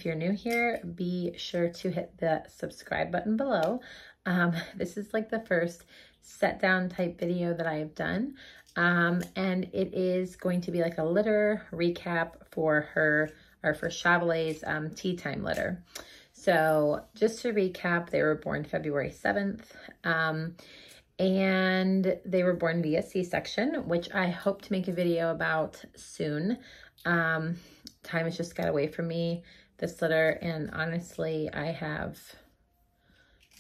you're new here, be sure to hit the subscribe button below. This is like the first set down type video that I have done. And it is going to be like a litter recap for her, or for Chavaleh's tea time litter. So just to recap, they were born February 7th. And they were born via C-section, which I hope to make a video about soon. Time has just got away from me, this litter, and honestly, I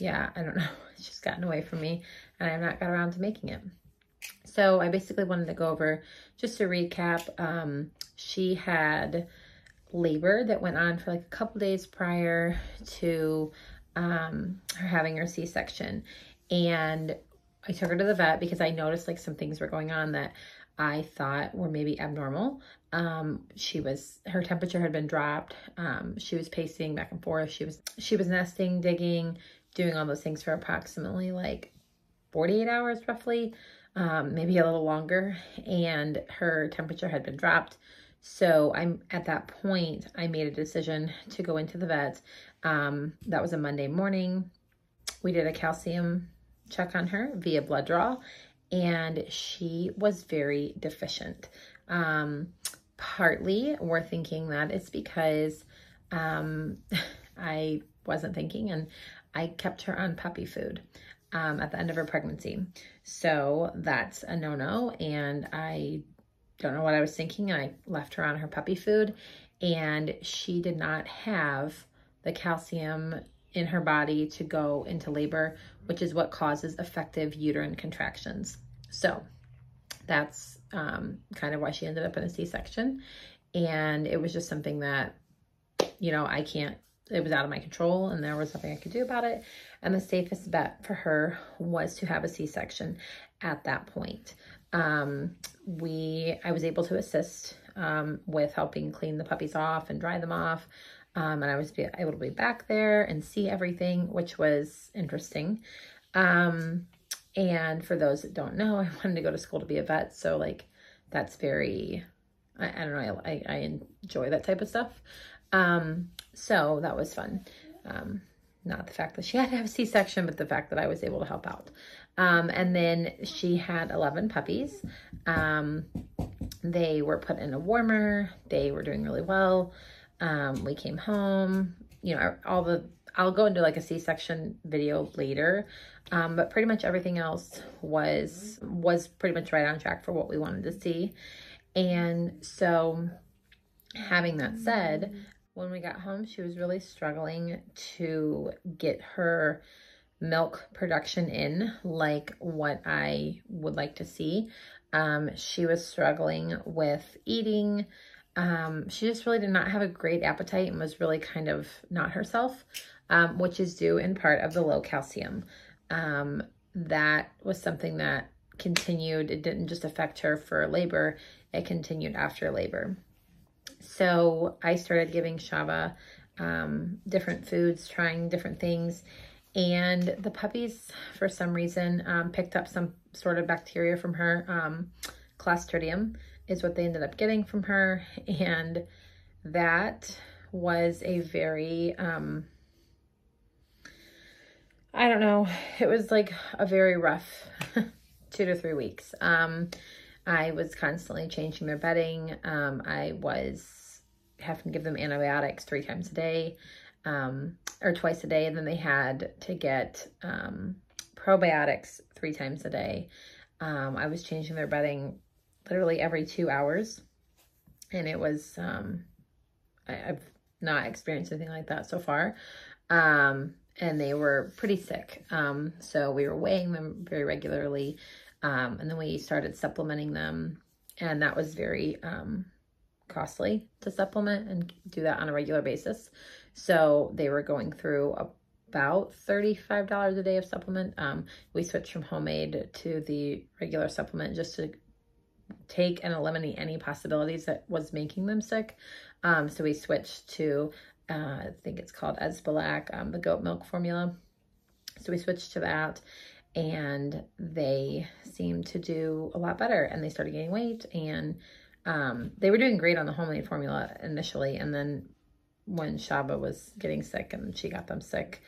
don't know, it's just gotten away from me, and I have not got around to making it. So I basically wanted to go over, just to recap, she had labor that went on for like a couple days prior to her having her C-section, and I took her to the vet because I noticed like some things were going on that I thought were maybe abnormal. Her temperature had been dropped. She was pacing back and forth. She was nesting, digging, doing all those things for approximately like 48 hours roughly, maybe a little longer, and her temperature had been dropped. So at that point, I made a decision to go into the vet. That was a Monday morning. We did a calcium check on her via blood draw, and she was very deficient. Partly we're thinking that it's because I wasn't thinking, and I kept her on puppy food at the end of her pregnancy. So that's a no-no, and I don't know what I was thinking. I left her on her puppy food, and she did not have the calcium in her body to go into labor, which is what causes effective uterine contractions. So that's kind of why she ended up in a C-section. And it was just something that, you know, it was out of my control, and there was nothing I could do about it. And the safest bet for her was to have a C-section at that point. I was able to assist with helping clean the puppies off and dry them off. And I was able to be back there and see everything, which was interesting. And for those that don't know, I wanted to go to school to be a vet. So like, that's very, I don't know, I enjoy that type of stuff. So that was fun. Not the fact that she had to have a C-section, but the fact that I was able to help out. And then she had 11 puppies. They were put in a warmer. They were doing really well. We came home, you know, I'll go into like a C-section video later. But pretty much everything else was pretty much right on track for what we wanted to see. And so having that said, when we got home, she was really struggling to get her milk production in like what I would like to see. She was struggling with eating. She just really did not have a great appetite and was really kind of not herself, which is due in part of the low calcium. That was something that continued. It didn't just affect her for labor, it continued after labor. So I started giving Shava different foods, trying different things, and the puppies, for some reason, picked up some sort of bacteria from her. Clostridium is what they ended up getting from her, and that was a very, I don't know, it was like a very rough 2 to 3 weeks. I was constantly changing their bedding. I was having to give them antibiotics 3 times a day, or twice a day. And then they had to get probiotics 3 times a day. I was changing their bedding literally every 2 hours. And it was, I've not experienced anything like that so far. And they were pretty sick. So we were weighing them very regularly. And then we started supplementing them, and that was very costly to supplement and do that on a regular basis. So they were going through about $35 a day of supplement. We switched from homemade to the regular supplement just to take and eliminate any possibilities that was making them sick. So we switched to, I think it's called Esbalac, the goat milk formula. So we switched to that, and they seemed to do a lot better, and they started gaining weight, and they were doing great on the homemade formula initially, and then when Shaba was getting sick and she got them sick,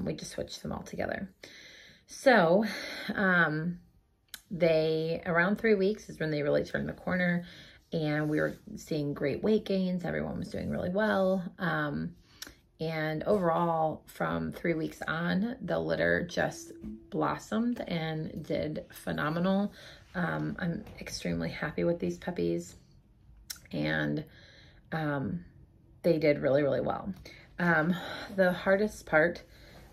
we just switched them all together. So around 3 weeks is when they really turned the corner, and we were seeing great weight gains. Everyone was doing really well. And overall, from 3 weeks on, the litter just blossomed and did phenomenal. I'm extremely happy with these puppies, and they did really, really well. The hardest part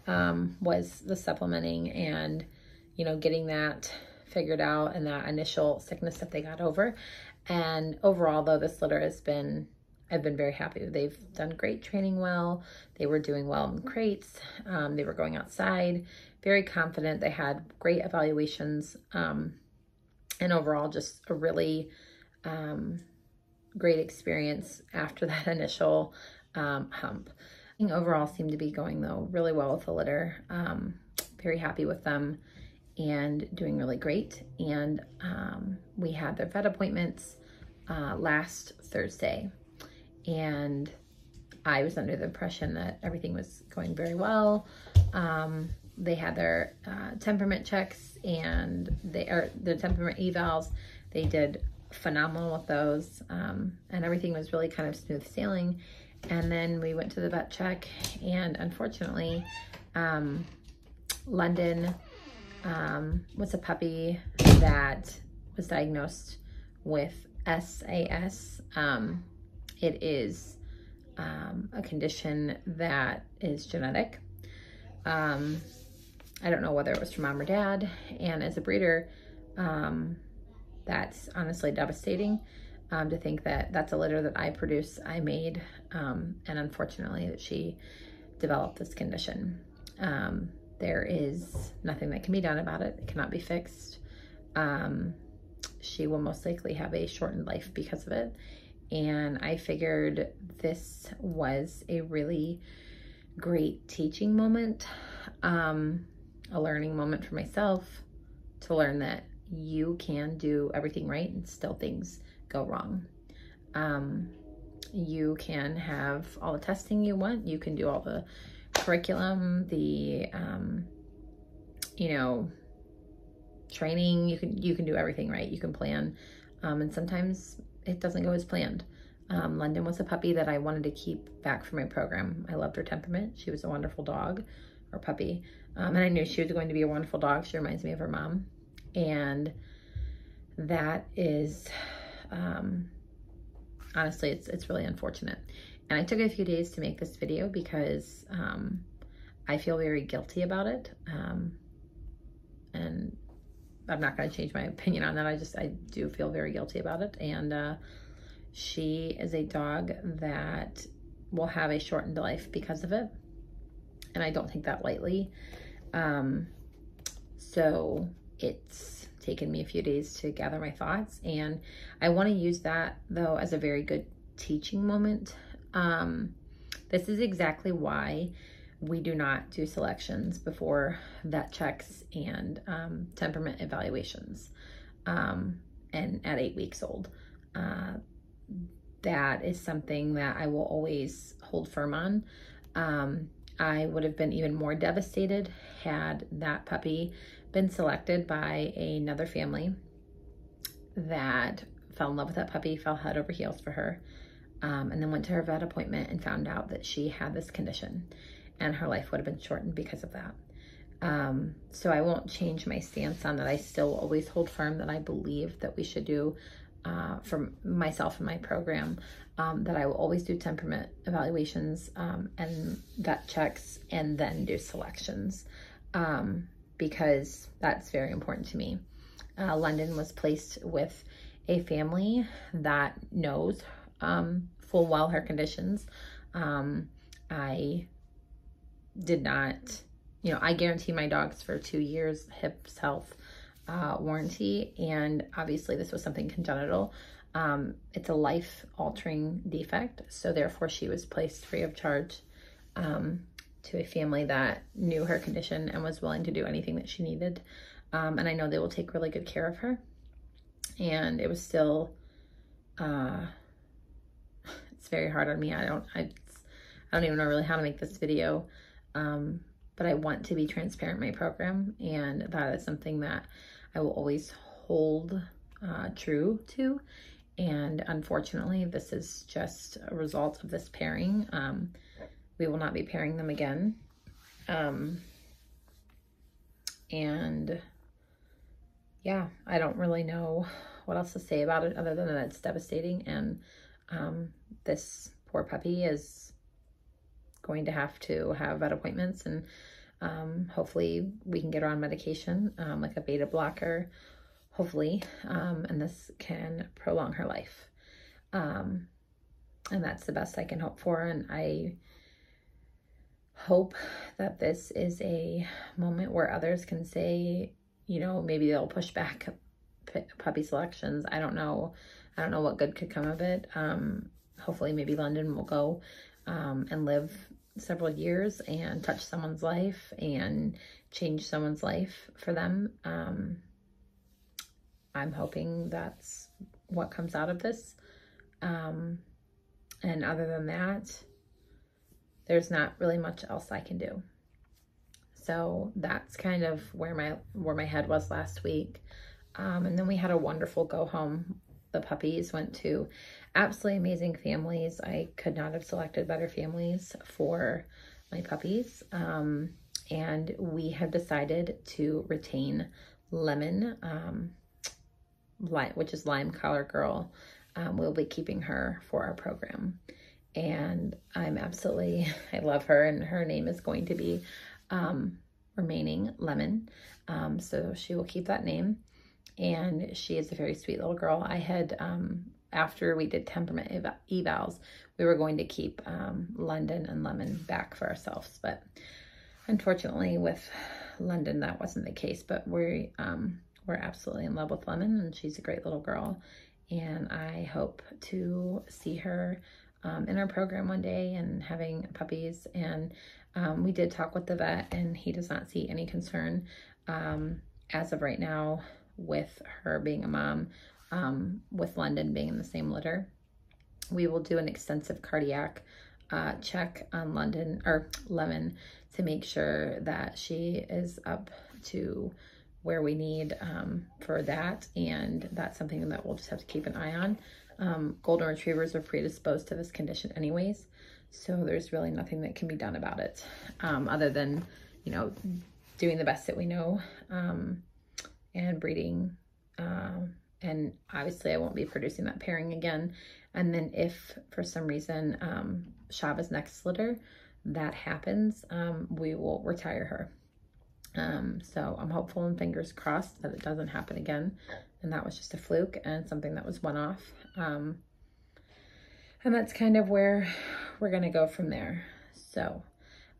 was the supplementing and, getting that figured out and that initial sickness that they got over. And overall, though, this litter I've been very happy. They've done great training well. They were doing well in crates. They were going outside, very confident. They had great evaluations. And overall, just a really great experience after that initial hump. Overall seemed to be going, though, really well with the litter. Very happy with them and doing really great. And we had their vet appointments last Thursday. And I was under the impression that everything was going very well. They had their temperament checks and their temperament evals. They did phenomenal with those, and everything was really kind of smooth sailing. And then we went to the vet check, and unfortunately, London was a puppy that was diagnosed with SAS. It is a condition that is genetic. I don't know whether it was from mom or dad, and as a breeder, that's honestly devastating to think that that's a litter that I made, and unfortunately that she developed this condition. There is nothing that can be done about it. It cannot be fixed. She will most likely have a shortened life because of it. And I figured this was a really great teaching moment, a learning moment for myself to learn that you can do everything right and still things go wrong. You can have all the testing you want. You can do all the curriculum, the, training. You can do everything right. You can plan. And sometimes it doesn't go as planned. London was a puppy that I wanted to keep back for my program. I loved her temperament. She was a wonderful dog or puppy. And I knew she was going to be a wonderful dog. She reminds me of her mom. And that is, honestly, it's really unfortunate. And I took a few days to make this video because I feel very guilty about it. And I'm not going to change my opinion on that. I do feel very guilty about it. And she is a dog that will have a shortened life because of it. And I don't take that lightly. So it's taken me a few days to gather my thoughts. And I want to use that, though, as a very good teaching moment. This is exactly why we do not do selections before vet checks and temperament evaluations, and at 8 weeks old. That is something that I will always hold firm on. I would have been even more devastated had that puppy been selected by another family that fell in love with that puppy, fell head over heels for her, and then went to her vet appointment and found out that she had this condition, and her life would have been shortened because of that. So I won't change my stance on that. I still always hold firm that I believe that we should do, for myself and my program, that I will always do temperament evaluations and vet checks and then do selections, because that's very important to me. London was placed with a family that knows full well her conditions. I did not, I guarantee my dogs for 2 years hips health warranty, and obviously this was something congenital. It's a life-altering defect, so therefore she was placed free of charge to a family that knew her condition and was willing to do anything that she needed. And I know they will take really good care of her. And it was still, it's very hard on me. I don't even know really how to make this video, but I want to be transparent in my program, and that is something that I will always hold true to. And unfortunately, this is just a result of this pairing. We will not be pairing them again. And yeah, I don't really know what else to say about it other than that it's devastating. And this poor puppy is going to have vet appointments, and hopefully we can get her on medication, like a beta blocker, hopefully, and this can prolong her life. And that's the best I can hope for. And I hope that this is a moment where others can say, you know, maybe they'll push back puppy selections. I don't know what good could come of it. Hopefully maybe London will go and live several years and touch someone's life and change someone's life for them. I'm hoping that's what comes out of this. And other than that, there's not really much else I can do. So that's kind of where my head was last week. And then we had a wonderful go home. The puppies went to absolutely amazing families. I could not have selected better families for my puppies. And we have decided to retain Lemon, which is Lime Collar Girl. We'll be keeping her for our program. And I love her, and her name is going to be remaining Lemon. So she will keep that name. And she is a very sweet little girl. I had, after we did temperament evals, we were going to keep London and Lemon back for ourselves. But unfortunately with London, that wasn't the case. But we're absolutely in love with Lemon, and she's a great little girl. And I hope to see her in our program one day and having puppies. And we did talk with the vet, and he does not see any concern as of right now with her being a mom, with London being in the same litter. We will do an extensive cardiac check on Lemon to make sure that she is up to where we need for that, and that's something that we'll just have to keep an eye on. Golden Retrievers are predisposed to this condition anyways, so there's really nothing that can be done about it, other than, you know, doing the best that we know, and breeding, and obviously I won't be producing that pairing again. And then if for some reason Shava's next litter that happens, we will retire her. So I'm hopeful and fingers crossed that it doesn't happen again, and that was just a fluke and something that was one-off. And that's kind of where we're gonna go from there. So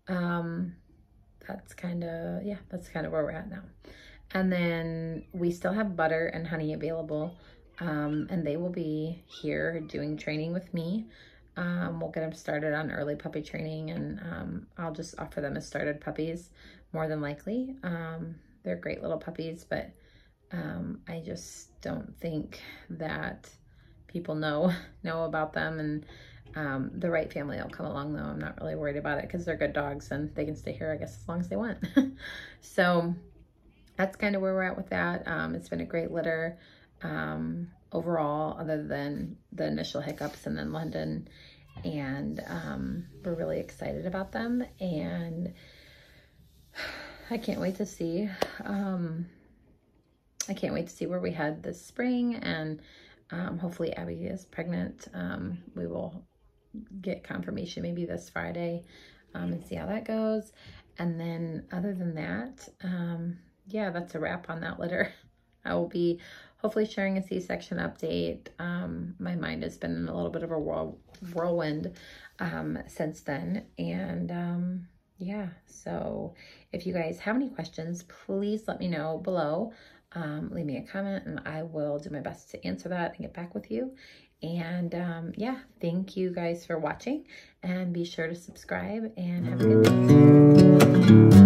that's kind of where we're at now. And then we still have Butter and Honey available, and they will be here doing training with me. We'll get them started on early puppy training, and I'll just offer them as started puppies more than likely. They're great little puppies, but I just don't think that people know about them, and the right family will come along, though. I'm not really worried about it because they're good dogs and they can stay here, I guess, as long as they want. So that's kind of where we're at with that. It's been a great litter overall, other than the initial hiccups and then London, and we're really excited about them, and I can't wait to see where we head this spring. And hopefully Abby is pregnant. We will get confirmation maybe this Friday, and see how that goes. And then other than that, yeah, that's a wrap on that litter. I will be hopefully sharing a C-section update. My mind has been in a little bit of a whirlwind since then. And yeah, so if you guys have any questions, please let me know below. Leave me a comment, and I will do my best to answer that and get back with you. And yeah, thank you guys for watching, and be sure to subscribe, and have a good day.